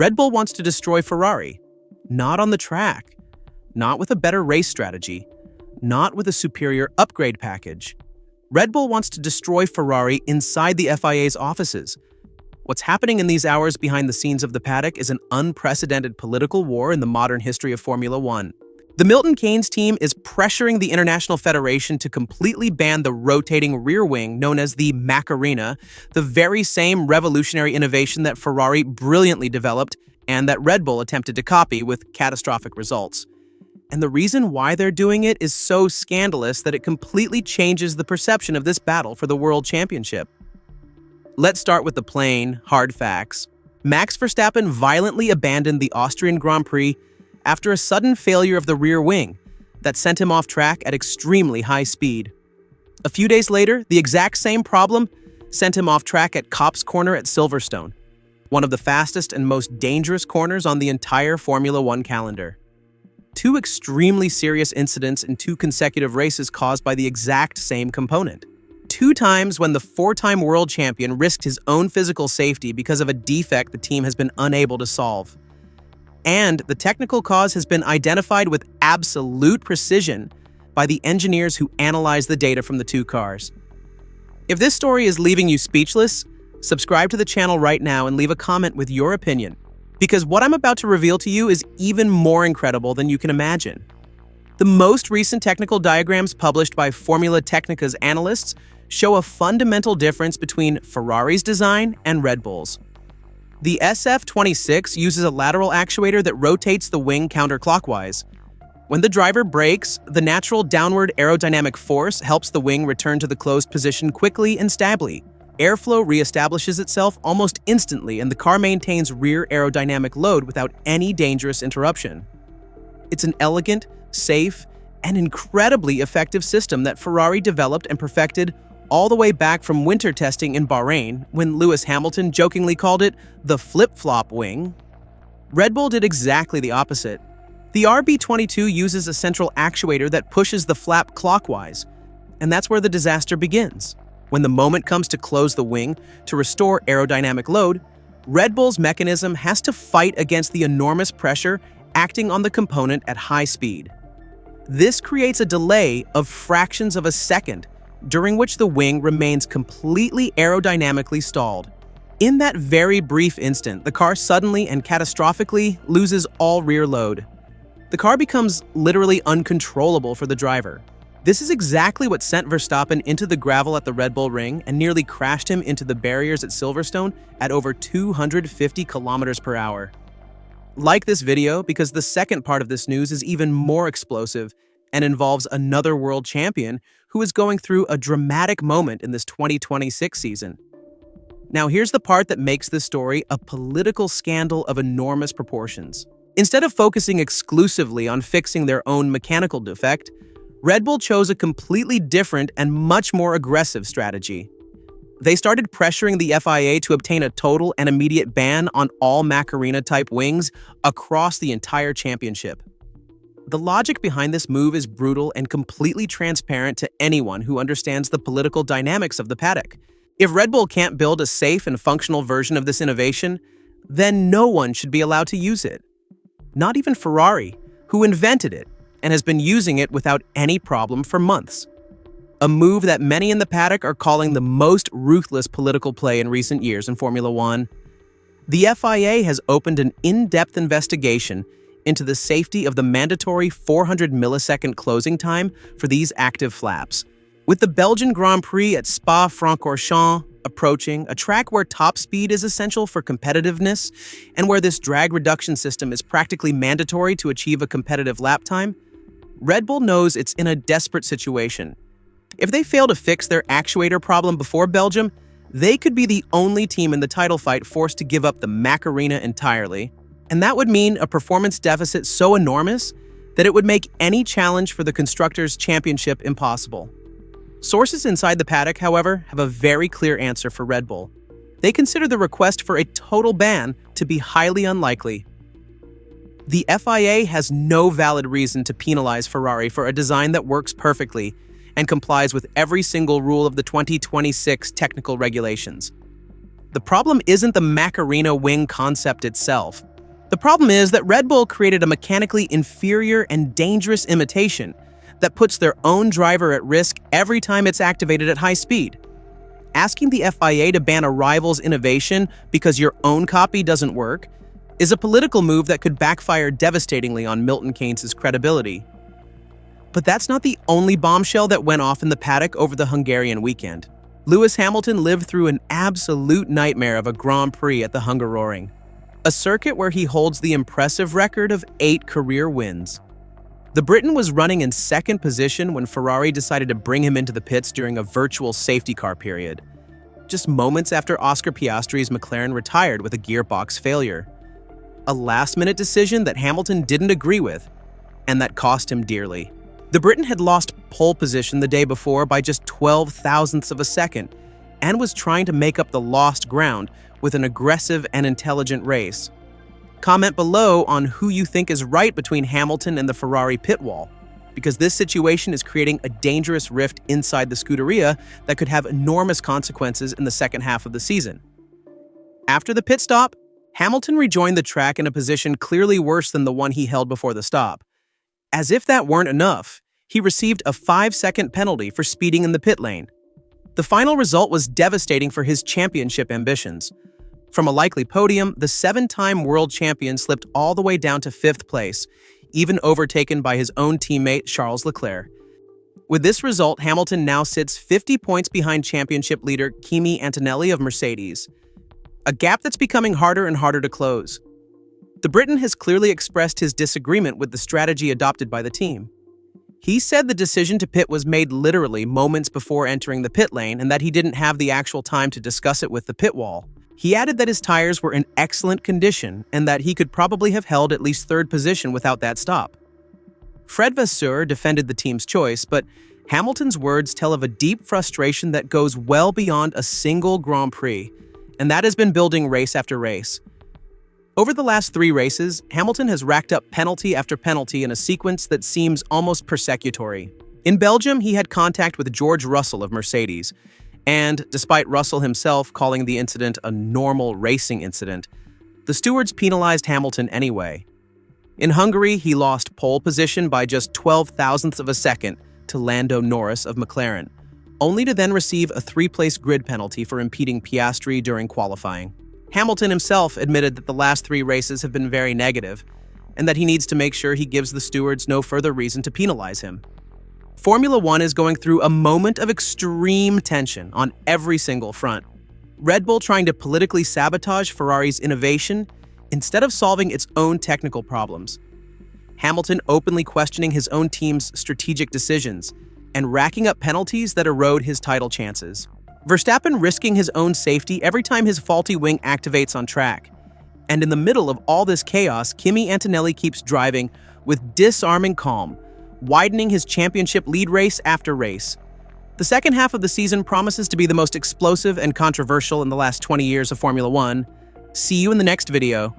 Red Bull wants to destroy Ferrari, not on the track, not with a better race strategy, not with a superior upgrade package. Red Bull wants to destroy Ferrari inside the FIA's offices. What's happening in these hours behind the scenes of the paddock is an unprecedented political war in the modern history of Formula One. The Milton Keynes team is pressuring the International Federation to completely ban the rotating rear wing known as the Macarena, the very same revolutionary innovation that Ferrari brilliantly developed and that Red Bull attempted to copy with catastrophic results. And the reason why they're doing it is so scandalous that it completely changes the perception of this battle for the World Championship. Let's start with the plain, hard facts. Max Verstappen violently abandoned the Austrian Grand Prix after a sudden failure of the rear wing that sent him off track at extremely high speed. A few days later, the exact same problem sent him off track at Copse Corner at Silverstone, one of the fastest and most dangerous corners on the entire Formula One calendar. Two extremely serious incidents in two consecutive races caused by the exact same component. Two times when the four-time world champion risked his own physical safety because of a defect the team has been unable to solve. And the technical cause has been identified with absolute precision by the engineers who analyzed the data from the two cars. If this story is leaving you speechless, subscribe to the channel right now and leave a comment with your opinion, because what I'm about to reveal to you is even more incredible than you can imagine. The most recent technical diagrams published by Formula Technica's analysts show a fundamental difference between Ferrari's design and Red Bull's. The SF26 uses a lateral actuator that rotates the wing counterclockwise. When the driver brakes, the natural downward aerodynamic force helps the wing return to the closed position quickly and stably. Airflow reestablishes itself almost instantly, and the car maintains rear aerodynamic load without any dangerous interruption. It's an elegant, safe, and incredibly effective system that Ferrari developed and perfected all the way back from winter testing in Bahrain, when Lewis Hamilton jokingly called it the flip-flop wing. Red Bull did exactly the opposite. The RB22 uses a central actuator that pushes the flap clockwise, and that's where the disaster begins. When the moment comes to close the wing to restore aerodynamic load, Red Bull's mechanism has to fight against the enormous pressure acting on the component at high speed. This creates a delay of fractions of a second, during which the wing remains completely aerodynamically stalled. In that very brief instant, the car suddenly and catastrophically loses all rear load. The car becomes literally uncontrollable for the driver. This is exactly what sent Verstappen into the gravel at the Red Bull Ring and nearly crashed him into the barriers at Silverstone at over 250 kilometers per hour. Like this video because the second part of this news is even more explosive and involves another world champion who is going through a dramatic moment in this 2026 season. Now here's the part that makes this story a political scandal of enormous proportions. Instead of focusing exclusively on fixing their own mechanical defect, Red Bull chose a completely different and much more aggressive strategy. They started pressuring the FIA to obtain a total and immediate ban on all Macarena-type wings across the entire championship. The logic behind this move is brutal and completely transparent to anyone who understands the political dynamics of the paddock. If Red Bull can't build a safe and functional version of this innovation, then no one should be allowed to use it. Not even Ferrari, who invented it and has been using it without any problem for months. A move that many in the paddock are calling the most ruthless political play in recent years in Formula One. The FIA has opened an in-depth investigation into the safety of the mandatory 400 millisecond closing time for these active flaps. With the Belgian Grand Prix at Spa-Francorchamps approaching, a track where top speed is essential for competitiveness and where this drag reduction system is practically mandatory to achieve a competitive lap time, Red Bull knows it's in a desperate situation. If they fail to fix their actuator problem before Belgium, they could be the only team in the title fight forced to give up the Macarena entirely. And that would mean a performance deficit so enormous that it would make any challenge for the Constructors' Championship impossible. Sources inside the paddock, however, have a very clear answer for Red Bull. They consider the request for a total ban to be highly unlikely. The FIA has no valid reason to penalize Ferrari for a design that works perfectly and complies with every single rule of the 2026 technical regulations. The problem isn't the Macarena wing concept itself. The problem is that Red Bull created a mechanically inferior and dangerous imitation that puts their own driver at risk every time it's activated at high speed. Asking the FIA to ban a rival's innovation because your own copy doesn't work is a political move that could backfire devastatingly on Milton Keynes' credibility. But that's not the only bombshell that went off in the paddock over the Hungarian weekend. Lewis Hamilton lived through an absolute nightmare of a Grand Prix at the Hungaroring, a circuit where he holds the impressive record of 8 career wins. The Briton was running in second position when Ferrari decided to bring him into the pits during a virtual safety car period, just moments after Oscar Piastri's McLaren retired with a gearbox failure. A last-minute decision that Hamilton didn't agree with, and that cost him dearly. The Briton had lost pole position the day before by just 12 thousandths of a second and was trying to make up the lost ground with an aggressive and intelligent race. Comment below on who you think is right between Hamilton and the Ferrari pit wall, because this situation is creating a dangerous rift inside the Scuderia that could have enormous consequences in the second half of the season. After the pit stop, Hamilton rejoined the track in a position clearly worse than the one he held before the stop. As if that weren't enough, he received a 5-second penalty for speeding in the pit lane. The final result was devastating for his championship ambitions. From a likely podium, the 7-time world champion slipped all the way down to 5th place, even overtaken by his own teammate Charles Leclerc. With this result, Hamilton now sits 50 points behind championship leader Kimi Antonelli of Mercedes, a gap that's becoming harder and harder to close. The Briton has clearly expressed his disagreement with the strategy adopted by the team. He said the decision to pit was made literally moments before entering the pit lane and that he didn't have the actual time to discuss it with the pit wall. He added that his tires were in excellent condition and that he could probably have held at least 3rd position without that stop. Fred Vasseur defended the team's choice, but Hamilton's words tell of a deep frustration that goes well beyond a single Grand Prix, and that has been building race after race. Over the last 3 races, Hamilton has racked up penalty after penalty in a sequence that seems almost persecutory. In Belgium, he had contact with George Russell of Mercedes, and despite Russell himself calling the incident a normal racing incident, the stewards penalized Hamilton anyway. In Hungary, he lost pole position by just 12 thousandths of a second to Lando Norris of McLaren, only to then receive a 3-place grid penalty for impeding Piastri during qualifying. Hamilton himself admitted that the last 3 races have been very negative, and that he needs to make sure he gives the stewards no further reason to penalize him. Formula One is going through a moment of extreme tension on every single front. Red Bull trying to politically sabotage Ferrari's innovation instead of solving its own technical problems. Hamilton openly questioning his own team's strategic decisions and racking up penalties that erode his title chances. Verstappen risking his own safety every time his faulty wing activates on track. And in the middle of all this chaos, Kimi Antonelli keeps driving with disarming calm, widening his championship lead race after race. The second half of the season promises to be the most explosive and controversial in the last 20 years of Formula One. See you in the next video.